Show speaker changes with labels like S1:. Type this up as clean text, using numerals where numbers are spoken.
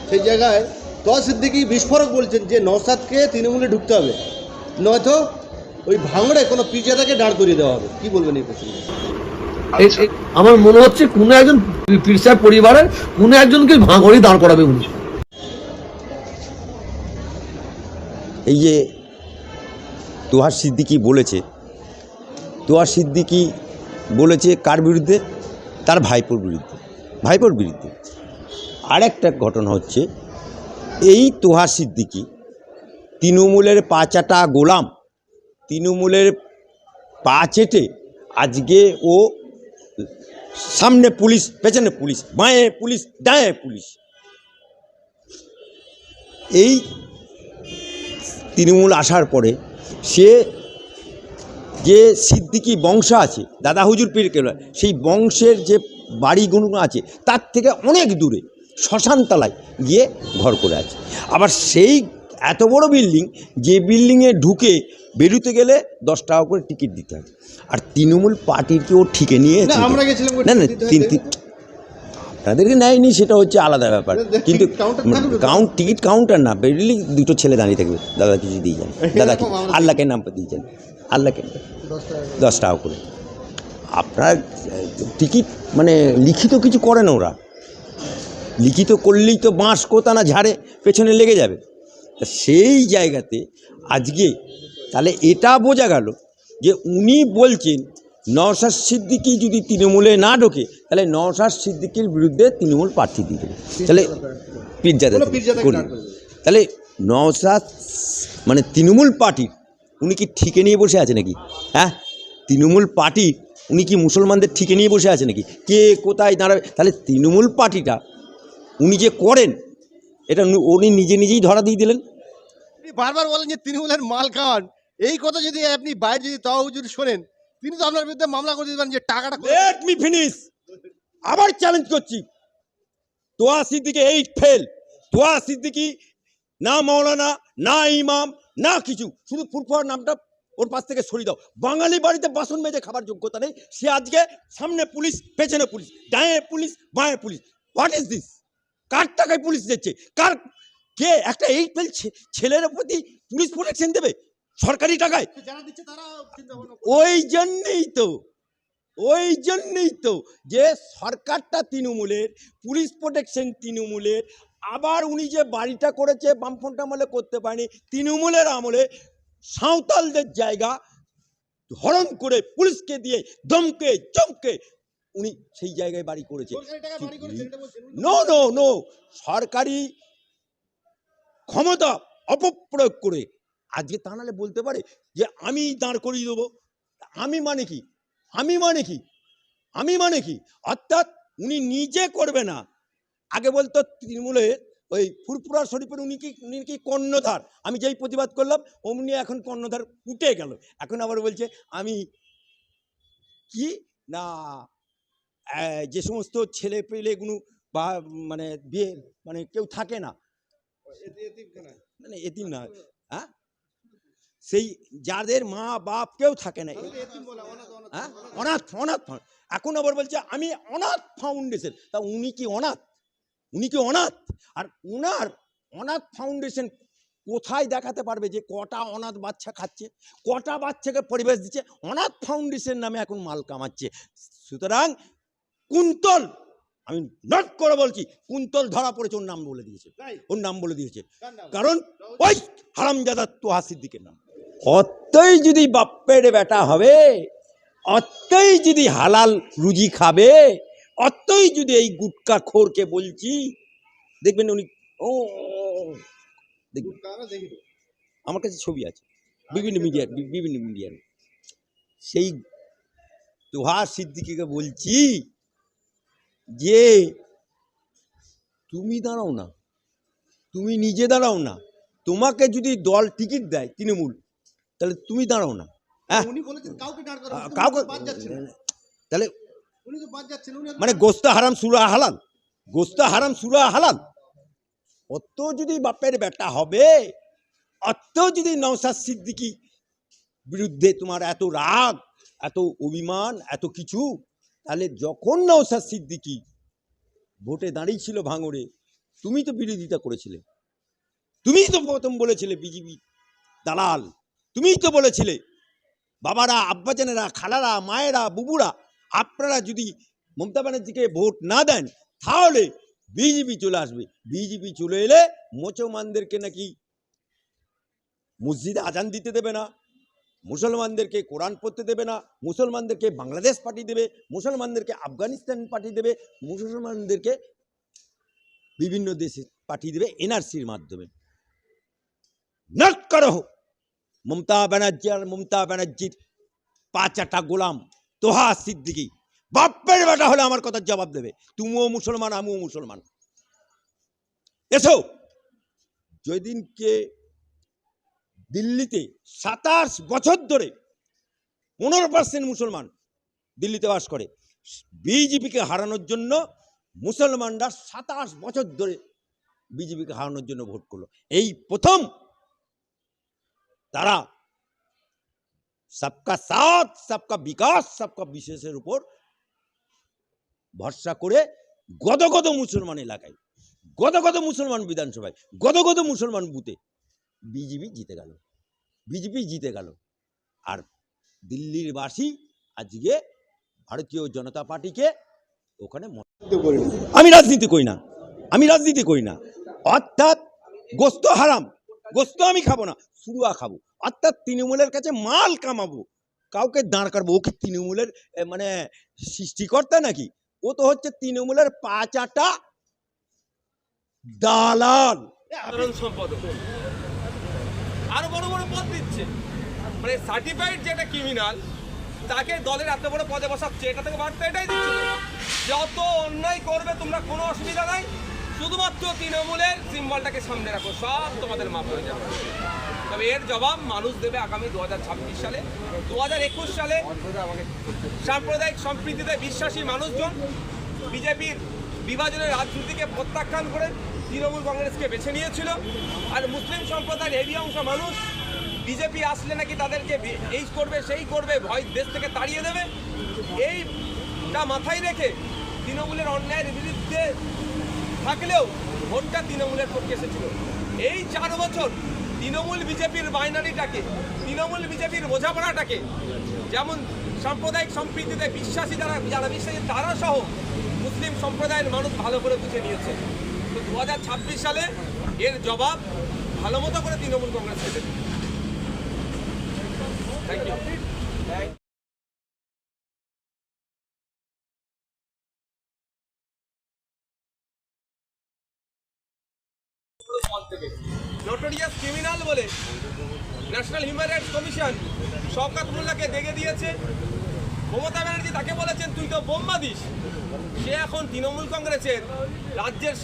S1: সেই জায়গায় তোহা সিদ্দিকী বিস্ফোরক বলছেন যে নওশাদকে তৃণমূলে ঢুকতে হবে, নয়তো ওই ভাঙড়ে কোনো পিজাদাকে দাঁড় করিয়ে দেওয়া হবে। কি বলবেন এই প্রসঙ্গে?
S2: আমার মনে হচ্ছে কোনো একজন পীর সাহেব পরিবারের কোনো একজনকে ভাঙড়ি দাঁড় করাবে উনি।
S3: এই যে তোহা সিদ্দিকী বলেছে, তোহা সিদ্দিকী বলেছে কার বিরুদ্ধে? তার ভাইপোর বিরুদ্ধে, ভাইপোর বিরুদ্ধে। আরেকটা ঘটনা হচ্ছে, এই তোহা সিদ্দিকী তৃণমূলের পা চাটা গোলাম, তৃণমূলের পা চেটে আজকে ও সামনে পুলিশ, পেছনে পুলিশ, বাঁয়ে পুলিশ, ডাঁয়ে পুলিশ। এই তৃণমূল আসার পরে সে যে সিদ্দিকী বংশ আছে, দাদা হুজুর পীর কেবলা, সেই বংশের যে বাড়িগুলো আছে তার থেকে অনেক দূরে শ্মশানতলায় গিয়ে ঘর করে আছে। আবার সেই এত বড় বিল্ডিং, যে বিল্ডিংয়ে ঢুকে বেরোতে গেলে 10 টাকা করে টিকিট দিতে হবে। আর তৃণমূল পার্টির কি ও ঠিকে নিয়েছে? না না, আপনাদেরকে নেয়নি, সেটা হচ্ছে আলাদা ব্যাপার। কিন্তু টিকিট কাউন্টার না, বেরিয়ে দুটো ছেলে দাঁড়িয়ে থাকবে, দাদা কিছু দিয়ে যান, দাদা কি আল্লাহকে নাম দিয়ে যান, আল্লাহকে 10 টাকা করে। আপনার টিকিট মানে লিখিত কিছু করে না ওরা, লিখিত করলেই তো বাঁশ কোথা না ঝাড়ে পেছনে লেগে যাবে। সেই জায়গাতে আজকে তাহলে এটা বোঝা গেল যে উনি বলছেন নওশাদ সিদ্দিকী যদি তৃণমূলে না ঢোকে তাহলে নওশাদ সিদ্দিকীর বিরুদ্ধে তৃণমূল প্রার্থী দিয়ে দেবে, তাহলে পীরজাদা করি। তাহলে নওশাদ মানে তৃণমূল পার্টির উনি কি ঠিকে নিয়ে বসে আছে নাকি? হ্যাঁ, তৃণমূল পার্টির উনি কি মুসলমানদের ঠিকে নিয়ে বসে আছে নাকি? কে কোথায় দাঁড়াবে? তাহলে তৃণমূল পার্টিটা উনি যে করেন এটা উনি নিজে নিজেই ধরা দিয়ে দিলেন।
S1: বারবার বলেন যে তৃণমূলের মাল খাওয়ান, এই কথা যদি আপনি বাইরে যদি তোহা হুজুর শোনেন, তিনি তো আপনার বিরুদ্ধে মামলা করে দিবেন যে টাকাটা।
S3: Let me finish. আবার চ্যালেঞ্জ করছি, তোহা সিদ্দিকী 8 ফেল। তোহা সিদ্দিকী না মাওলানা, না ইমাম, না কিছু, শুধু ফুরফুরার নামটা ওর পাশ থেকে সরিয়ে দাও। বাঙালি বাড়িতে বাসন মেজে খাবার যোগ্যতা নেই, সে আজকে সামনে পুলিশ, পেছনে পুলিশ, ডাঁয়ে পুলিশ, বাঁয়ে পুলিশ। What is this? কার টাকায় পুলিশ দিচ্ছে? কার কে একটা 8 ফেল ছেলের প্রতি পুলিশ প্রোটেকশন দেবে সরকারি টাকায়? ওই জন্যেই তো যে সরকারটা তৃণমূলের, পুলিশ প্রোটেকশন তৃণমূলের। আবার উনি যে বাড়িটা করেছে বামফ্রন্ট আমলে করতে পারেনি, তৃণমূলের আমলে সাঁওতালদের জায়গা হরণ করে পুলিশকে দিয়ে দমকে চমকে উনি সেই জায়গায় বাড়ি করেছে। নো নো নো, সরকারি ক্ষমতা অপপ্রয়োগ করে আজকে তা নাহলে বলতে পারে যে আমি দাঁড় করিয়ে দেবো। আমি মানে কি? আমি মানে কি? অর্থাৎ উনি নিজে করবে না। আগে বলতো তৃণমূলে ওই ফুরফুরা শরীফের উনি কি কর্ণধার, আমি যেই প্রতিবাদ করলাম অমনি এখন কর্ণধার উঠে গেল। এখন আবার বলছে আমি কি না, যে সমস্ত ছেলে পেলেগুলো বা মানে বিয়ে মানে কেউ থাকে না, মানে এতিম না, হ্যাঁ, সেই যাদের মা বাপ কেউ থাকে না, হ্যাঁ, অনাথ। এখন আবার বলছে আমি অনাথ ফাউন্ডেশন। তা উনি কি অনাথ? আর উনার অনাথ ফাউন্ডেশন কোথায় দেখাতে পারবে যে কটা অনাথ বাচ্চা খাচ্ছে, কটা বাচ্চাকে পরিবেশ দিচ্ছে? অনাথ ফাউন্ডেশন নামে এখন মাল কামাচ্ছে। সুতরাং কুন্তল, আমি নট করে বলছি, কুন্তল ধরা পড়েছে, ওর নাম বলে দিয়েছে, কারণ ওই হারামজাদা তোহা সিদ্দিকের নাম। অতই যদি বাপ্পের বেটা হবে, অতই যদি হালাল রুজি খাবে, অতই যদি এই গুটকা খোরকে বলছি, দেখবেন উনি আমার কাছে ছবি আছে বিভিন্ন মিডিয়ার। সেই তোহা সিদ্দিকীকে বলছি যে তুমি দাঁড়াও না, তুমি নিজে দাঁড়াও না, তোমাকে যদি দল টিকিট দেয় তৃণমূল, তাহলে তুমি দাঁড়াও না। হ্যাঁ, কাউকে তাহলে মানে গোস্তা হারাম সুরা হালাল। অত যদি বাপের বেটা হবে, অত যদি নওশাদ সিদ্দিকী বিরুদ্ধে তোমার এত রাগ, এত অভিমান, এত কিছু, তাহলে যখন নওশাদ সিদ্দিকী ভোটে দাঁড়িয়েছিল ভাঙড়ে, তুমি তো বিরোধিতা করেছিলে, তুমিই তো প্রথম বলেছিলে বিজেপি দালাল, তুমিই তো বলেছিলে বাবারা, আব্বাজানেরা, খালারা, মায়েরা, বুবুরা, আপনারা যদি মমতা ব্যানার্জিকে ভোট না দেন তাহলে বিজেপি চলে আসবে। বিজেপি চলে এলে মুসলমানদেরকে নাকি মসজিদে আজান দিতে দেবে না, মুসলমানদেরকে কোরআন পড়তে দেবে না, মুসলমানদেরকে বাংলাদেশ পাঠিয়ে দেবে, মুসলমানদেরকে আফগানিস্তান পাঠিয়ে দেবে, মুসলমানদেরকে বিভিন্ন দেশে পাঠিয়ে দেবে এনআরসির মাধ্যমে। নট করো মমতা ব্যানার্জি আর মমতা ব্যানার্জির পাঁচাটা গোলাম তোহা সিদ্দিকি বাপ্পের বেটা হলে আমার কথার জবাব দেবে। তুমিও মুসলমান, আমিও মুসলমান। এসো, যেদিনকে দিল্লিতে 27 বছর ধরে 15% মুসলমান দিল্লিতে বাস করে, বিজেপিকে হারানোর জন্য মুসলমানরা 27 বছর ধরে বিজেপিকে হারানোর জন্য ভোট করলো। এই প্রথম তারা সবকা সাথ, সবকা বিকাশ, সবকা বিশেষের উপর ভরসা করে গদগদ মুসলমান এলাকায়, গদগদ মুসলমান বিধানসভায়, গদগদ মুসলমান বুথে বিজেপি জিতে গেল, বিজেপি জিতে গেল। আর দিল্লির বাসী আজকে ভারতীয় জনতা পার্টিকে ওখানে আমি রাজনীতি করি না, আমি রাজনীতি করি না। অর্থাৎ গোস্ত হারাম, গোস্ত আমি খাবো না, সুরুয়া খাবো। অর্থাৎ তৃণমূলের কাছে মাল কামাবো, কাউকে দাঁড় কাটবো। ও কি তৃণমূলের মানে সৃষ্টিকর্তা নাকি? ও তো হচ্ছে তৃণমূলের পাঁচাটা দালাল।
S4: সাধারণ সম্পাদক আরো বড় বড় পদ দিচ্ছে, মানে সার্টিফাইড যেটা ক্রিমিনাল তাকে দলের এত বড় পদে বসাচ্ছে। এটা থেকে বার্তা এটাই দিচ্ছে যত অন্যায় করবে তোমরা কোনো অসুবিধা নাই, শুধুমাত্র তৃণমূলের সিম্বলটাকে সামনে রাখো, সব তোমাদের মাপ হয়ে যাবে। তবে এর জবাব মানুষ দেবে আগামী 2026 সালে। 2021 সালে সাম্প্রদায়িক সম্প্রীতিতে বিশ্বাসী মানুষজন বিজেপির বিভাজনের রাজনীতিকে প্রত্যাখ্যান করে তৃণমূল কংগ্রেসকে বেছে নিয়েছিল। আর মুসলিম সম্প্রদায়ের হেভি অংশ মানুষ বিজেপি আসলে নাকি তাদেরকে এই করবে সেই করবে, ভয় দেশ থেকে তাড়িয়ে দেবে, এইটা মাথায় রেখে তৃণমূলের অন্যায়ের বিরুদ্ধে থাকলেও ভোটটা তৃণমূলের পক্ষে এসেছিল। এই 4 বছর তৃণমূল বিজেপির বাইনারিটাকে, তৃণমূল বিজেপির বোঝাপড়াটাকে, যেমন সাম্প্রদায়িক সম্প্রীতিতে বিশ্বাসী যারা বিশ্বাসী তারা সহ মুসলিম সম্প্রদায়ের মানুষ ভালো করে বুঝে নিয়েছে। তো 2026 সালে এর জবাব ভালো মতো করে তৃণমূল কংগ্রেস দেবে। Thank you. নটোরিয়াস ক্রিমিনাল বলে National Human Rights Commission Shaukat মোল্লাকে দেখে দিয়েছে। মমতা ব্যানার্জি তাকে বলেছেন তুই তো বোম্বা দিস। সে এখন তৃণমূল কংগ্রেসের রাজ্যের